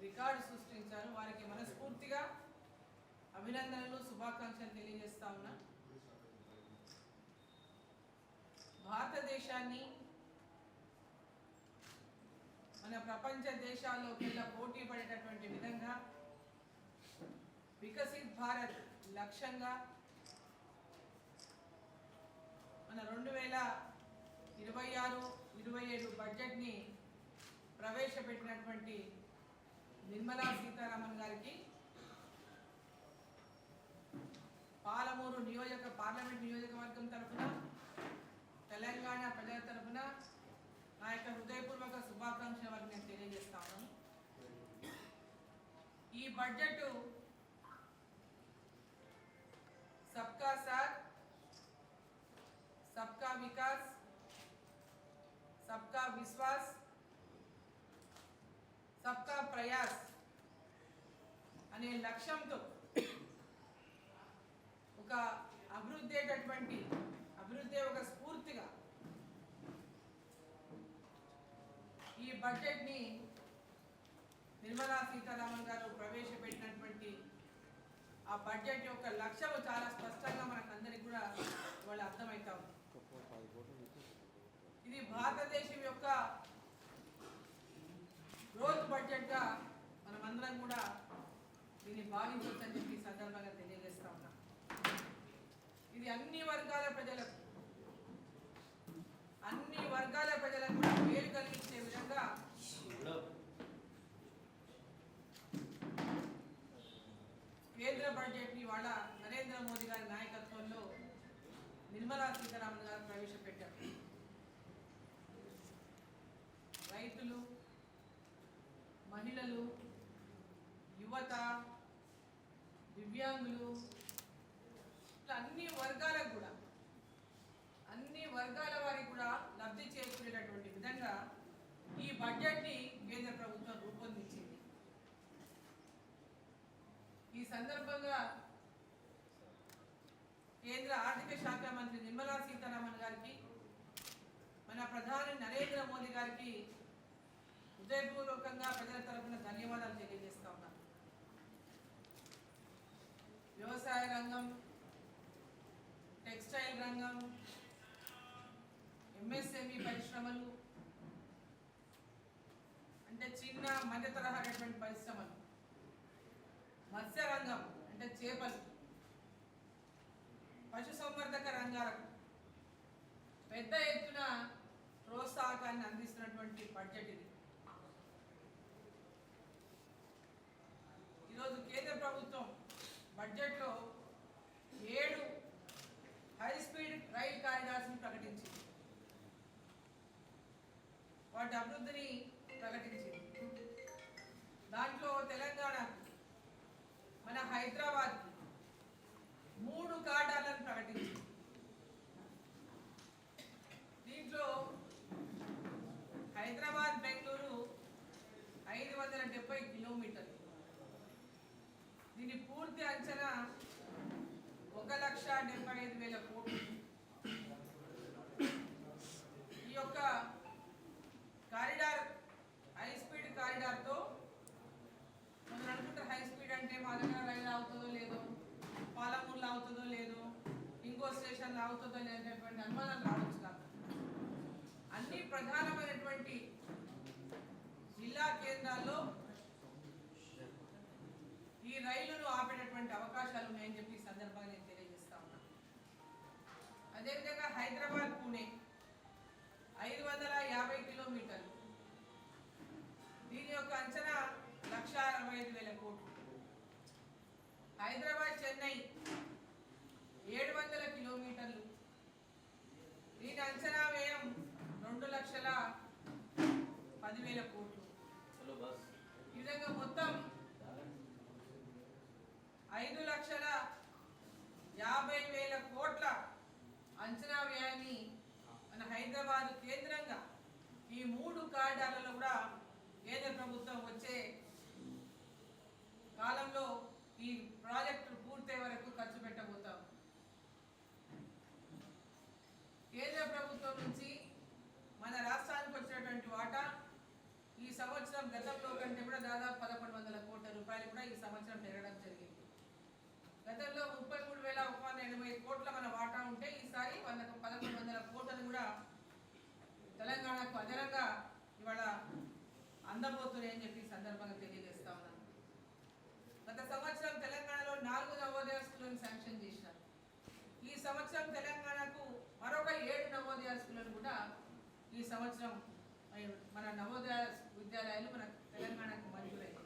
Record సృష్టించారు. వారికి మనస్ఫూర్తిగా అభినందనలు, శుభాకాంక్షలు తెలియజేస్తా ఉన్నా. భారతదేశాన్ని మన ప్రపంచ దేశాల్లోకెల్లా పోటీ పడేటటువంటి విధంగా వికసిత్ భారత్ లక్ష్యంగా మన 2026-27 బడ్జెట్ని ప్రవేశపెట్టినటువంటి నిర్మలా సీతారామన్ గారికి పాలమూరు పార్లమెంట్ నియోజకవర్గం తరఫున, తెలంగాణ ప్రజల తరఫున నా యొక్క హృదయపూర్వక శుభాకాంక్షల వరకు నేను తెలియజేస్తా ఉన్నాను. ఈ బడ్జెట్ సబ్కా సాత్, సబ్కా వికాస్, సబ్కా విశ్వాస్, సబ్కా ప్రయాస్ అనే లక్ష్యంతో ఒక అభివృద్ధి ఒక స్ఫూర్తిగా ఈ బడ్జెట్ని నిర్మలా సీతారామన్ గారు ప్రవేశపెట్టినటువంటి ఆ బడ్జెట్ యొక్క లక్ష్యం చాలా స్పష్టంగా మనకందరికి కూడా వాళ్ళు అర్థమవుతాం. ఇది భారతదేశం యొక్క గ్రోత్ బడ్జెట్గా మనమందరం కూడా దీన్ని భావించవచ్చని చెప్పి ఈ సందర్భంగా తెలియజేస్తా ఉన్నాం. ఇది అన్ని వర్గాల ప్రజలకు కూడా మేలు కలిగించే విధంగా కేంద్ర బడ్జెట్ని వాళ్ళ నరేంద్ర మోదీ గారి నాయకత్వంలో నిర్మలా సీతారామన్ గారు ప్రవేశపెట్టారు. రైతులు, మహిళలు, యువత, దివ్యాంగులు, అన్ని వర్గాల వారికి కూడా లబ్ధి చేకూరేటటువంటి విధంగా ఈ బడ్జెట్ని కేంద్ర ప్రభుత్వం రూపొందించింది. ఈ సందర్భంగా కేంద్ర ఆర్థిక శాఖ మంత్రి నిర్మలా సీతారామన్ గారికి, మన ప్రధాని నరేంద్ర మోదీ గారికి హృదయపూర్వకంగా ప్రజల తరఫున ధన్యవాదాలు తెలియజేస్తా ఉన్నాను. వ్యవసాయ రంగం, టెక్స్టైల్ రంగం, ఎంఎస్ఎంఈ పరిశ్రమలు, అంటే చిన్న మధ్య తరహా పరిశ్రమలు, మత్స్య రంగం అంటే చేపలు, పశుసంవర్ధక రంగాలకు పెద్ద ఎత్తున ప్రోత్సాహకాన్ని అందిస్తున్నటువంటి బడ్జెట్ ఇది. ఈరోజు కేంద్ర ప్రభుత్వం బడ్జెట్లో 7 హై స్పీడ్ రైల్ కారిడార్స్ని ప్రకటించింది. వాటి అభివృద్ధిని ప్రకటించింది. దాంట్లో తెలంగాణ, మన హైదరాబాద్ 3 కారిడార్లను ప్రకటించింది. దీంట్లో హైదరాబాద్ బెంగళూరు 570 కిలోమీటర్లు. దీని పూర్తి అంచనా 1,75,000 కోట్లు. ఈ యొక్క కారిడార్ హై స్పీడ్ కారిడార్తో మనం అనుకుంటారు హై స్పీడ్ అంటే మా దగ్గర రైలు అవుతుందో లేదో, పాలమూరులో అవుతుందో లేదో, ఇంకో స్టేషన్లో అవుతుందో లేదనేటువంటి అనుమానాలు రావచ్చు. కాదు, అన్ని ప్రధానమైనటువంటి జిల్లా కేంద్రాల్లో ఈ రైలును ఆపేటటువంటి అవకాశాలు ఉన్నాయని చెప్పి ఈ సందర్భంగా నేను తెలియజేస్తా ఉన్నా. అదేవిధంగా హైదరాబాద్ పూణే 550 కిలోమీటర్లు. దీని యొక్క అంచనా 1,65,000 కోట్లు. హైదరాబాద్ చెన్నై 700 కిలోమీటర్లు. దీని అంచనా వ్యయం 2,10,000 కోట్లు. ఈ విధంగా మొత్తం 5,50,000 కోట్ల అంచనా వ్యయాన్ని ఈ సంవత్సరం పెరగడం జరిగింది. గతంలో 33,180 కోట్ల మన వాటా ఉంటే ఈసారి 1,100 కోట్లను కూడా తెలంగాణకు అదనంగా ఇవాళ అందబోతున్నాయని చెప్పి సందర్భంగా తెలియజేస్తా ఉన్నాను. గత సంవత్సరం తెలంగాణలో 4 నవోదయ స్కూళ్ళను శాంక్షన్ చేసినారు. ఈ సంవత్సరం తెలంగాణకు మరొక 7 నవోదయ స్కూళ్ళను కూడా ఈ సంవత్సరం మన నవోదయ విద్యాలయాలు మన తెలంగాణకు మంజూరయ్యాయి.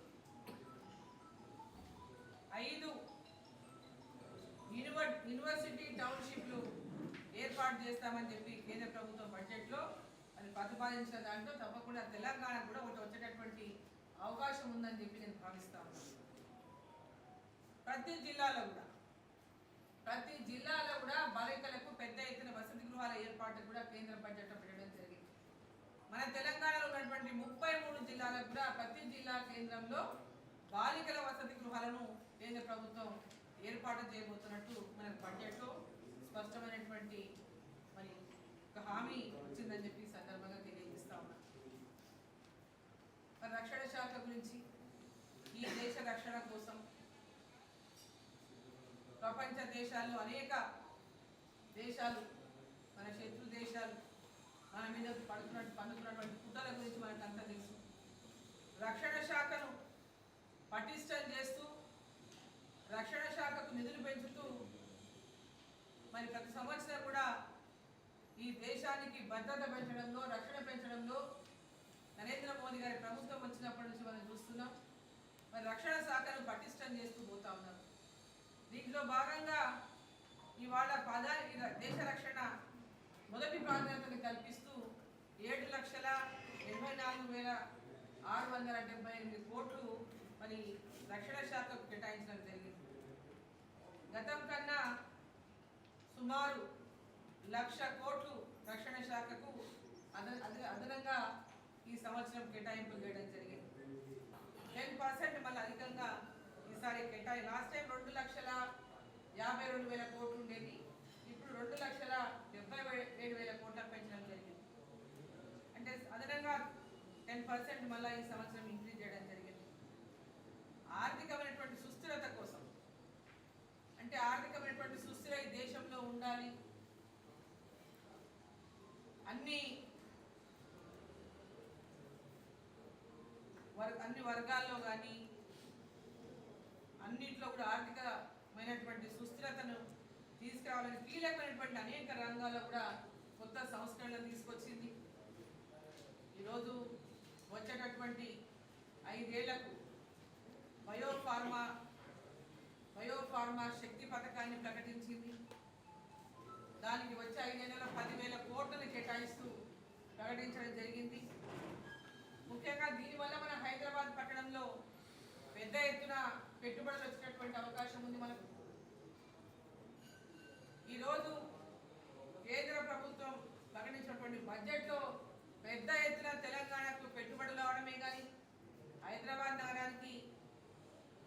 5 యూనివర్సిటీ టౌన్షిప్లు ఏర్పాటు చేస్తామని చెప్పి కేంద్ర ప్రభుత్వం బడ్జెట్లో అది ప్రతిపాదించిన దాంట్లో తప్పకుండా తెలంగాణ కూడా ఒకటి వచ్చేటటువంటి అవకాశం ఉందని చెప్పి నేను భావిస్తా ఉన్నాను. ప్రతి జిల్లాలో కూడా బాలికలకు పెద్ద ఎత్తున వసతి గృహాల ఏర్పాటు కూడా కేంద్ర బడ్జెట్లో పెట్టడం జరిగింది. మన తెలంగాణలో ఉన్నటువంటి 33 జిల్లాలకు కూడా ప్రతి జిల్లా కేంద్రంలో బాలికల వసతి గృహాలను కేంద్ర ప్రభుత్వం ఏర్పాటు చేయబోతున్నట్టు మన బడ్జెట్లో స్పష్టమైనటువంటి మరి ఒక హామీ వచ్చిందని చెప్పి సందర్భంగా తెలియజేస్తా ఉన్నాం. మరి రక్షణ శాఖ గురించి ఈ దేశ రక్షణ కోసం ప్రపంచ దేశాల్లో అనేక దేశాలు మన శత్రు దేశాలు మన మీద పన్నుతున్నటువంటి కుట్రల గురించి మనకు అంతా తెలుసు. రక్షణ శాఖను పటిష్టం చేస్తూ రక్షణ శాఖకు నిధులు పెంచుతూ మరి ప్రతి సంవత్సరం కూడా ఈ దేశానికి భద్రత పెంచడంలో రక్షణ పెంచడంలో నరేంద్ర మోదీ గారి ప్రభుత్వం వచ్చినప్పటి నుంచి మనం చూస్తున్నాం. మరి రక్షణ శాఖను పటిష్టం చేస్తూ పోతా ఉన్నారు. దీంట్లో భాగంగా ఇవాళ దేశ రక్షణ మొదటి ప్రాధాన్యతను కల్పిస్తూ 7,84,678 కోట్లు మరి రక్షణ శాఖకు కేటాయించడం జరిగింది. గతం కన్నా సుమారు 1,00,000 కోట్లు రక్షణ శాఖకు అదనంగా ఈ సంవత్సరం కేటాయింపు చేయడం జరిగింది. 10% మళ్ళీ అధికంగా ఈసారి లాస్ట్ టైం 2,52,000 కోట్లు ఉండేది. ఇప్పుడు 2,77,000 కోట్లకు పెంచడం జరిగింది. అంటే అదనంగా 10% మళ్ళీ ఈ సంవత్సరం ఇంక్రీజ్ చేయడం జరిగింది. ఆర్థికమైనటువంటి సుస్థిరత కోసం, అంటే ఆర్థికమైనటువంటి సుస్థిర ఈ దేశంలో ఉండాలి, అన్ని వర్గాల్లో కానీ అన్నిట్లో కూడా ఆర్థికమైనటువంటి సుస్థిరతను తీసుకురావాలని కీలకమైనటువంటి అనేక రంగాల్లో కూడా కొత్త సంస్కరణలు తీసుకొచ్చింది. ఈరోజు వచ్చేటటువంటి 5 ఏళ్లకు బయోఫార్మా శక్తి పథకాన్ని ప్రకటించింది. దానికి వచ్చే 5 ఏళ్లలో 10,000 కోట్లను కేటాయిస్తూ ప్రకటించడం జరిగింది. ముఖ్యంగా దీనివల్ల మన హైదరాబాద్ పట్టణంలో పెద్ద ఎత్తున పెట్టుబడులు వచ్చేటటువంటి అవకాశం ఉంది. మనకు ఈరోజు కేంద్ర ప్రభుత్వం ప్రకటించినటువంటి బడ్జెట్లో పెద్ద ఎత్తున తెలంగాణకు పెట్టుబడులు రావడమే కానీ హైదరాబాద్ నగరానికి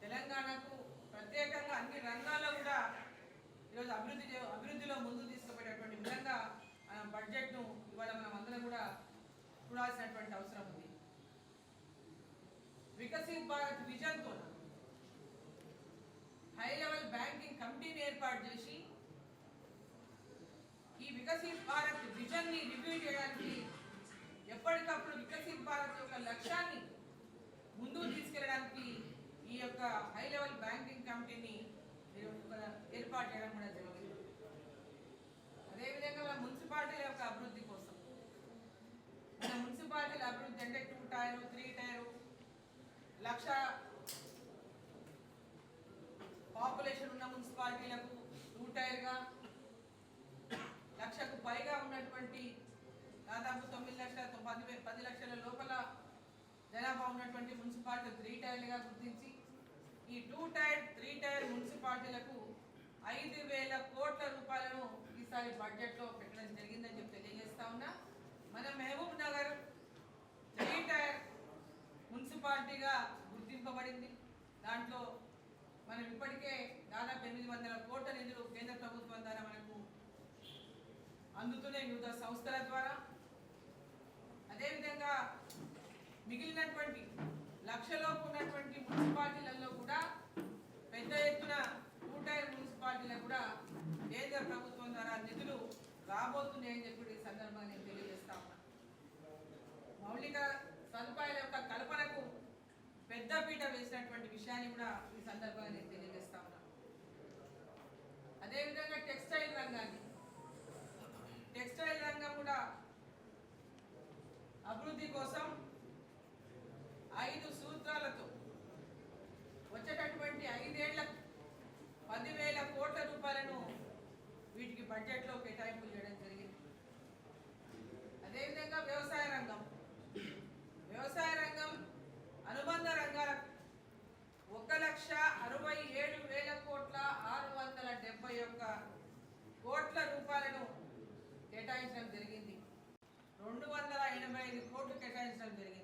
తెలంగాణకు ప్రత్యేకంగా అన్ని రంగాల్లో కూడా ఈరోజు అభివృద్ధిలో ముందుకు తీసుకుపోయేటటువంటి విధంగా బడ్జెట్ను ఇవాళ మనం అందరం కూడా చూడాల్సినటువంటి అవసరం ఉంది. వికసిత్ భారత్ విజన్తో హై లెవెల్ బ్యాంకింగ్ కమిటీని ఏర్పాటు చేసి ఈ వికసిత్ భారత్ విజన్ ని రివ్యూ చేయడానికి ఎప్పటికప్పుడు వికసిత్ భారత్ యొక్క లక్ష్యాన్ని ముందుకు తీసుకెళ్ళడానికి ఈ యొక్క హై లెవెల్ బ్యాంకింగ్ కమిటీని ఏర్పాటు చేయడం కూడా జరిగింది. అదేవిధంగా మున్సిపాలిటీల యొక్క అభివృద్ధి కోసం మన మున్సిపాలిటీల అభివృద్ధి అంటే 2 టైర్ 3 టైర్ 1,00,000 పాపులేషన్ ఉన్న మున్సిపాలిటీలకు 2 టైర్గా 1,00,000కు పైగా ఉన్నటువంటి దాదాపు 9,10 లక్షల లోపల జనాభా ఉన్నటువంటి మున్సిపాలిటీ 3 టైర్లుగా గుర్తించి ఈ 2 టైర్ 3 టైర్ మున్సిపాలిటీలకు 5,000 కోట్ల రూపాయలను ఈసారి బడ్జెట్లో పెట్టడం జరిగిందని చెప్పి తెలియజేస్తా ఉన్నా. మన మహబూబ్ నగర్ 3 టైర్ మున్సిపాలిటీగా గుర్తింపబడింది. దాంట్లో మనం ఇప్పటికే దాదాపు 800 కోట్ల నిధులు కేంద్ర ప్రభుత్వం ద్వారా మనకు అందుతున్నాయి వివిధ సంస్థల ద్వారా. అదేవిధంగా మిగిలినటువంటి లక్షలోపు ఉన్నటువంటి మున్సిపాలిటీలలో కూడా పెద్ద ఎత్తున 2 మున్సిపాలిటీలకు కూడా కేంద్ర ప్రభుత్వం ద్వారా నిధులు రాబోతున్నాయని చెప్పి ఈ సందర్భంగా నేను తెలియజేస్తా ఉన్నా. మౌలిక సదుపాయాల యొక్క కల్పనకు పెద్దపీట వేసినటువంటి విషయాన్ని కూడా ఈ సందర్భంగా నేను తెలియజేస్తా ఉన్నా. అదేవిధంగా టెక్స్టైల్ రంగం కూడా అభివృద్ధి కోసం 5 సూత్రాలతో వచ్చేటటువంటి 5 ఏళ్లకు 10,000 కోట్ల రూపాయలను వీటికి బడ్జెట్లో కేటాయింపులు చేయడం జరిగింది. అదేవిధంగా వ్యవసాయ రంగం అనుబంధ రంగాలకు 1,67,671 కోట్ల రూపాయలను కేటాయించడం జరిగింది. 285 కోట్లు కేటాయించడం జరిగింది.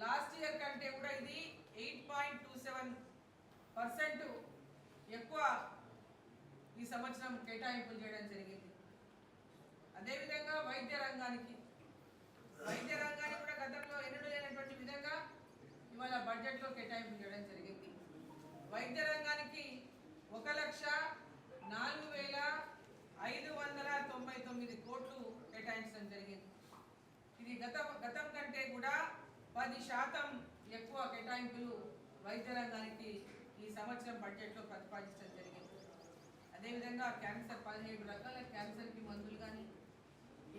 లాస్ట్ ఇయర్ కంటే కూడా ఇది 8.27% ఎక్కువ ఈ సంవత్సరం కేటాయింపులు చేయడం జరిగింది. అదేవిధంగా వైద్య రంగానికి కూడా గతంలో ఎన్నడూ లేనటువంటి విధంగా ఇవాళ బడ్జెట్లో కేటాయింపులు చేయడం జరిగింది. వైద్య రంగానికి 1,04,599 కోట్లు కేటాయించడం జరిగింది. ఇది గతం కంటే కూడా 10% ఎక్కువ కేటాయింపులు వైద్య రంగానికి ఈ సంవత్సరం బడ్జెట్లో ప్రతిపాదించడం జరిగింది. అదేవిధంగా క్యాన్సర్ 17 రకాల క్యాన్సర్కి మందులు కానీ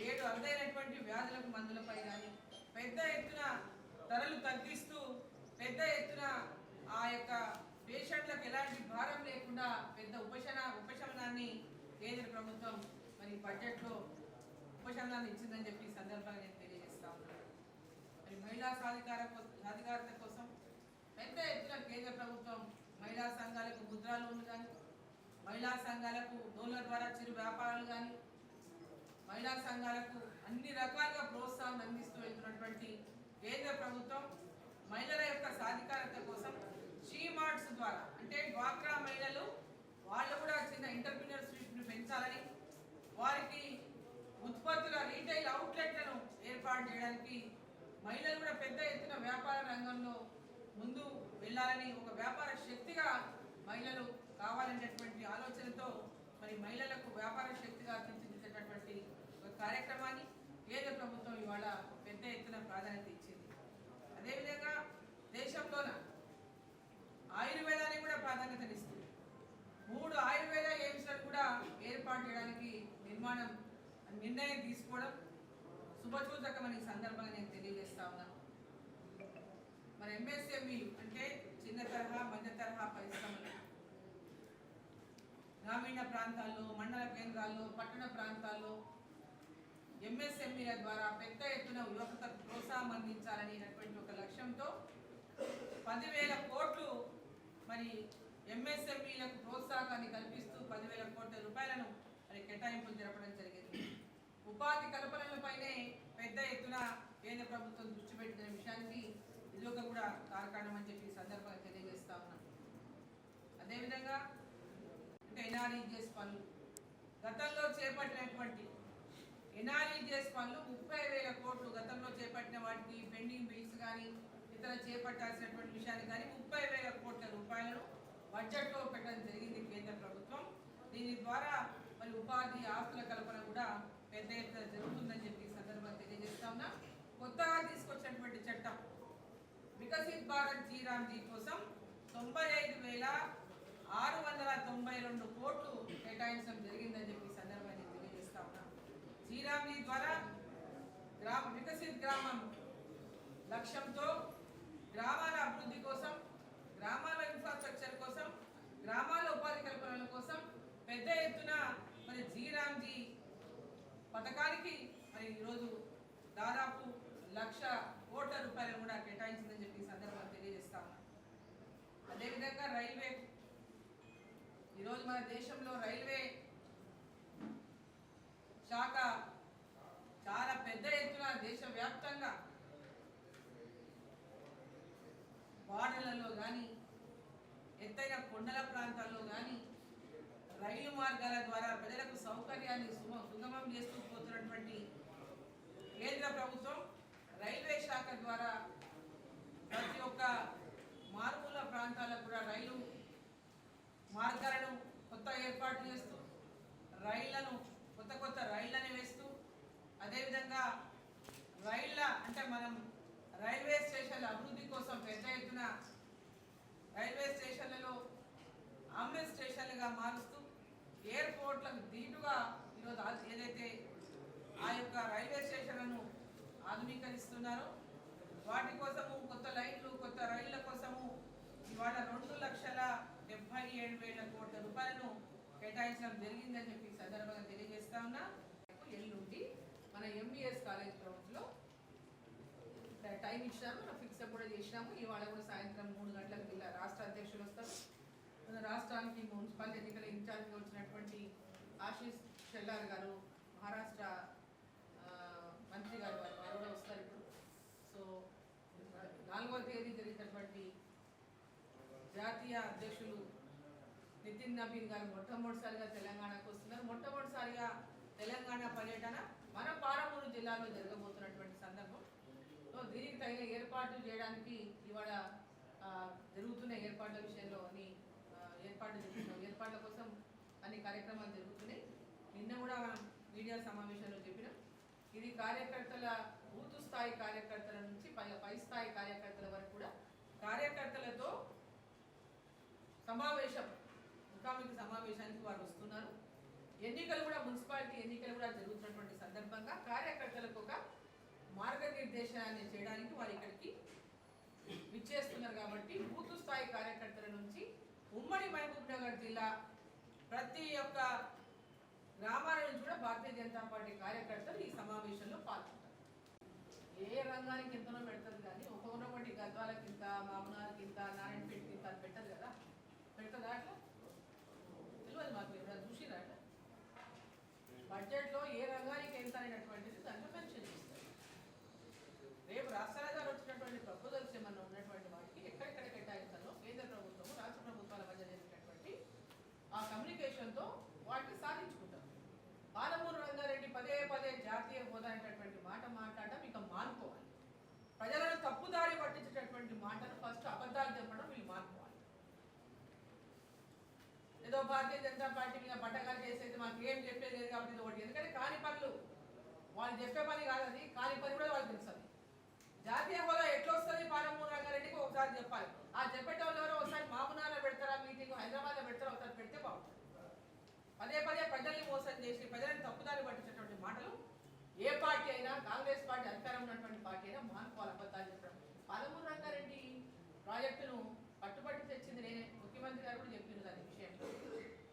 7 అరుదైనటువంటి వ్యాధులకు మందులపై కానీ పెద్ద ఎత్తున ధరలు తగ్గిస్తూ పెద్ద ఎత్తున ఆ యొక్క పేషెంట్లకు ఎలాంటి భారం లేకుండా పెద్ద ఉపశమనాన్ని కేంద్ర ప్రభుత్వం మరి బడ్జెట్లో ఉపశమనాన్ని ఇచ్చిందని చెప్పి ఈ సందర్భంగా నేను తెలియజేస్తా ఉన్నాను. మరి మహిళా సాధికారత కోసం పెద్ద ఎత్తున కేంద్ర ప్రభుత్వం మహిళా సంఘాలకు ముద్రా లోన్లు కానీ మహిళా సంఘాలకు లోన్ల ద్వారా చిరు వ్యాపారాలు కానీ మహిళా సంఘాలకు అన్ని రకాలుగా ప్రోత్సాహం అందిస్తూ వెళ్తున్నటువంటి కేంద్ర ప్రభుత్వం మహిళల యొక్క సాధికారత కోసం షీ మార్ట్స్ ద్వారా అంటే డ్వాక్రా మహిళలు వాళ్ళు కూడా చిన్న ఎంటర్‌ప్రెన్యూర్‌షిప్‌ని పెంచాలని వారికి ఉత్పత్తుల రీటైల్ అవుట్లెట్లను ఏర్పాటు చేయడానికి మహిళలు కూడా పెద్ద ఎత్తున వ్యాపార రంగంలో ముందు వెళ్ళాలని ఒక వ్యాపార శక్తిగా మహిళలు కావాలనేటువంటి ఆలోచనతో మరి మహిళలకు వ్యాపార శక్తిగా తీర్చిదిద్దేటటువంటి ఒక కార్యక్రమాన్ని కేంద్ర ప్రభుత్వం ఇవాళ పెద్ద ఎత్తున ప్రాధాన్యత ఇచ్చింది. అదేవిధంగా దేశంలోన ఆయుర్వేదానికి కూడా ప్రాధాన్యతనిస్తుంది. 3 ఆయుర్వేద ఎయిమ్స్లను కూడా ఏర్పాటు చేయడానికి నిర్ణయం తీసుకోవడం శుభసూచకమని సందర్భంగా నేను తెలియజేస్తా ఉన్నాను. మరి ఎంఎస్ఎంఈలు అంటే చిన్న తరహా మధ్య తరహా పరిశ్రమలు గ్రామీణ ప్రాంతాల్లో మండల కేంద్రాల్లో పట్టణ ప్రాంతాల్లో ఎంఎస్ఎంఈల ద్వారా పెద్ద ఎత్తున యువతకు ప్రోత్సాహం అందించాలనేటువంటి ఒక లక్ష్యంతో 10,000 కోట్లు మరి ఎంఎస్ఎంఈలకు ప్రోత్సాహాన్ని కల్పిస్తూ 10,000 కోట్ల రూపాయలను మరి కేటాయింపులు జరపడం జరిగింది. ఉపాధి కల్పనలపైనే పెద్ద ఎత్తున కేంద్ర ప్రభుత్వం దృష్టి పెట్టిన విషయానికి ఇది ఒక కూడా కారణం అని చెప్పి సందర్భంగా తెలియజేస్తా ఉన్నాం. అదేవిధంగా అంటే ఎన్ఆర్ఈజీఎస్ పనులు గతంలో చేపట్టినటువంటి ఎన్ఆర్ఈజీఎస్ పనులు 30,000 కోట్లు గతంలో చేపట్టిన వాటికి పెండింగ్ బిల్స్ కానీ ఇతర చేపట్టాల్సినటువంటి విషయాన్ని కానీ 30,000 కోట్ల రూపాయలను బడ్జెట్లో పెట్టడం జరిగింది కేంద్ర ప్రభుత్వం. దీని ద్వారా మరి ఉపాధి ఆస్తుల కల్పన కూడా పెద్ద ఎత్తున జరుగుతుందని చెప్పి సందర్భంగా తెలియజేస్తా ఉన్నా. కొత్తగా తీసుకొచ్చినటువంటి చట్టం వికసిత్ భారత్ జీరామ్జీ కోసం 95,692 కోట్లు కేటాయించడం జరిగిందని చెప్పి సందర్భంగా తెలియజేస్తా ఉన్నా. జీరామ్జీ ద్వారా వికసిత్ గ్రామం లక్ష్యంతో గ్రామాల అభివృద్ధి కోసం, గ్రామాల ఇన్ఫ్రాస్ట్రక్చర్ కోసం, గ్రామాల ఉపాధి కల్పనల కోసం పెద్ద ఎత్తున మరి జీరామ్జీ పథకానికి మరి ఈరోజు దాదాపు 1,00,000 కోట్ల రూపాయలు కూడా కేటాయించిందని చెప్పి సందర్భంగా తెలియజేస్తా ఉన్నాం. అదేవిధంగా రైల్వే ఈరోజు మన దేశంలో రైల్వే శాఖ చాలా పెద్ద ఎత్తున దేశవ్యాప్తంగా బార్డర్లలో కానీ ఎత్తైన కొండల ప్రాంతాల్లో కానీ రైలు మార్గాల ద్వారా ప్రజలకు సౌకర్యాన్ని సుగమం చేస్తూ పోతున్నటువంటి కేంద్ర ప్రభుత్వం రైల్వే శాఖ ద్వారా ప్రాంతాలకు కూడా రైలు మార్గాలను కొత్త ఏర్పాటు చేస్తూ రైళ్లను కొత్త రైళ్లను వేస్తూ అదేవిధంగా అంటే మనం రైల్వే స్టేషన్ల అభివృద్ధి కోసం పెద్ద ఎత్తున రైల్వే స్టేషన్లలో అంబులెన్స్ స్టేషన్లుగా మారుస్తూ ఎయిర్పోర్ట్లకు దీటుగా ఈరోజు ఏదైతే ఆ యొక్క రైల్వే స్టేషన్లను ఆధునీకరిస్తున్నారో వాటి కోసము కొత్త లైన్లు కొత్త రైళ్ల కోసము ఇవాళ 2,77,000 కోట్ల రూపాయలను కేటాయించడం జరిగిందని చెప్పి సందర్భంగా తెలియజేస్తా ఉన్నా. ఎల్లుండి మన ఎంబీఎస్ కాలేజ్ గ్రౌండ్స్లో టైం ఇచ్చినాము, మనం ఫిక్స్ కూడా చేసినాము. ఇవాళ కూడా సాయంత్రం 3 గంటలకు ఇలా రాష్ట్ర అధ్యక్షులు వస్తారు. మన రాష్ట్రానికి మున్సిపల్ ఎన్నికల ఇన్ఛార్జ్గా వచ్చినటువంటి ఆశీష్ షెల్లార్ గారు, మహారాష్ట్ర మంత్రి గారు వారు కూడా వస్తారు ఇప్పుడు. సో 4వ తేదీ జరిగినటువంటి జాతీయ అధ్యక్షులు నితిన్ నబీన్ గారు మొట్టమొదటిసారిగా తెలంగాణకు వస్తున్నారు. మొట్టమొదటిసారిగా తెలంగాణ పర్యటన మన పాలమూరు జిల్లాలో జరగబోతున్నటువంటి సందర్భం. సో దీనికి తగిన ఏర్పాట్లు చేయడానికి ఇవాళ జరుగుతున్న ఏర్పాట్ల విషయంలో ఏర్పాట్ల కోసం అన్ని కార్యక్రమాలు జరుగుతున్నాయి. నిన్న కూడా మనం మీడియా సమావేశంలో చెప్పినాం. ఇది కార్యకర్తల బూత్ స్థాయి కార్యకర్తల నుంచి పై స్థాయి కార్యకర్తల వరకు కూడా కార్యకర్తలతో ముఖాముఖి సమావేశానికి వారు వస్తున్నారు. ఎన్నికలు కూడా మున్సిపాలిటీ ఎన్నికలు కూడా జరుగుతున్నటువంటి సందర్భంగా కార్యకర్తలకు ఒక మార్గనిర్దేశాన్ని చేయడానికి వారు ఇక్కడికి విచ్చేస్తున్నారు. కాబట్టి బూత్ స్థాయి కార్యకర్తల నుంచి ఉమ్మడి మహబూబ్ నగర్ జిల్లా ప్రతి ఒక్క గ్రామాల నుంచి కూడా భారతీయ జనతా పార్టీ కార్యకర్తలు ఈ సమావేశంలో పాల్గొంటారు. ఏ రంగానికి ఎంతనో పెడతారు కానీ ఒక్కొక్కటి గద్వాలకి ఇంత, మామూనార్కి ఇంత, నారాయణపేటకి ఇంత అని పెట్టదు కదా. పెడతారా అట్లా? తెలియదు మాకు, ఎవరైనా చూసిరా అట్లా? బడ్జెట్లో ఏ రంగానికి ఎంత అనేటటువంటిది దాంట్లో మెన్షన్ చేస్తారు. రేపు రాష్ట్రాల గారు వచ్చినటువంటి ప్రపోజల్స్ ఏమన్నా ఉన్నటువంటి వాటికి ఎక్కడెక్కడ కేటాయించాలో కేంద్ర ప్రభుత్వము రాష్ట్ర ప్రభుత్వాల మధ్య జరిగినటువంటి ఆ కమ్యూనికేషన్తో వాటిని సాధించుకుంటారు. పాలమూరు రంగారెడ్డి పదే జాతీయ హోదా అనేటటువంటి మాట మాట్లాడడం ఇక మానుకోవాలి. ప్రజలను తప్పుదారి పట్టించేటటువంటి మాటను ఫస్ట్ అబద్ధాలు చెప్పడం వీళ్ళు మానుకోవాలి. ఏదో భారతీయ జనతా పార్టీ మీద బట్టగాలు చేసేది మాకు ఏం చెప్పేది లేదు కాబట్టి ఇది ఒకటి. ఎందుకంటే కాని పనులు వాళ్ళు చెప్పే పని కాదు, అది కాని పని కూడా వాళ్ళు తెలుస్తుంది. జాతీయ హోదా ఎట్లా వస్తుంది పాలమూరు రంగారెడ్డికి ఒకసారి చెప్పాలి. ఆ చెప్పేటోళ్ళు ఎవరో ఒకసారి మామూనాలో పెడతారా మీటింగ్, హైదరాబాద్లో పెడతారా ఒకసారి పెడితే బాగుంటుంది. పదే ప్రజల్ని మోసం చేసి ప్రజలను తప్పుదారి పట్టించేటువంటి మాటలు ఏ పార్టీ అయినా, కాంగ్రెస్ పార్టీ అధికారం ఉన్నటువంటి పార్టీ అయినా మానుకోవాలి అబద్ధాలు చెప్పడం. పాలమూరు రంగారెడ్డి ప్రాజెక్టును పట్టుబట్టి తెచ్చింది నేనే, ముఖ్యమంత్రి గారు కూడా చెప్పింది దాని విషయంలో.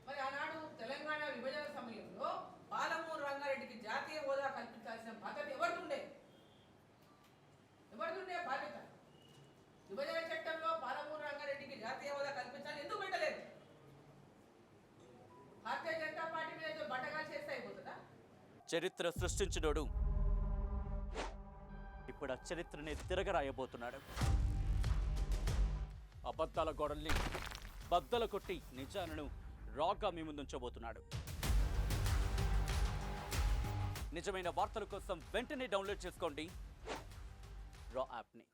మరి ఆనాడు తెలంగాణ విభజన సమయంలో పాలమూరు రంగారెడ్డికి జాతీయ హోదా కల్పించాల్సిన బాధ్యత ఎవరిదుండే బాధ్యత? విభజన చట్టంలో పాలమూరు రంగారెడ్డికి జాతీయ హోదా కల్పించాలని ఎందుకు పెట్టలేదు? భారతీయ జనతా పార్టీ మీద బట్టగా చేస్తే అయిపోతుందా? చరిత్ర సృష్టించినోడు ఇప్పుడు ఆ చరిత్రని తిరగరాయబోతున్నాడు. అబద్ధాల గోడల్ని బద్దలు కొట్టి నిజాలను రాగా మీ ముందుంచబోతున్నాడు. నిజమైన వార్తల కోసం వెంటనే డౌన్లోడ్ చేసుకోండి రా యాప్ని.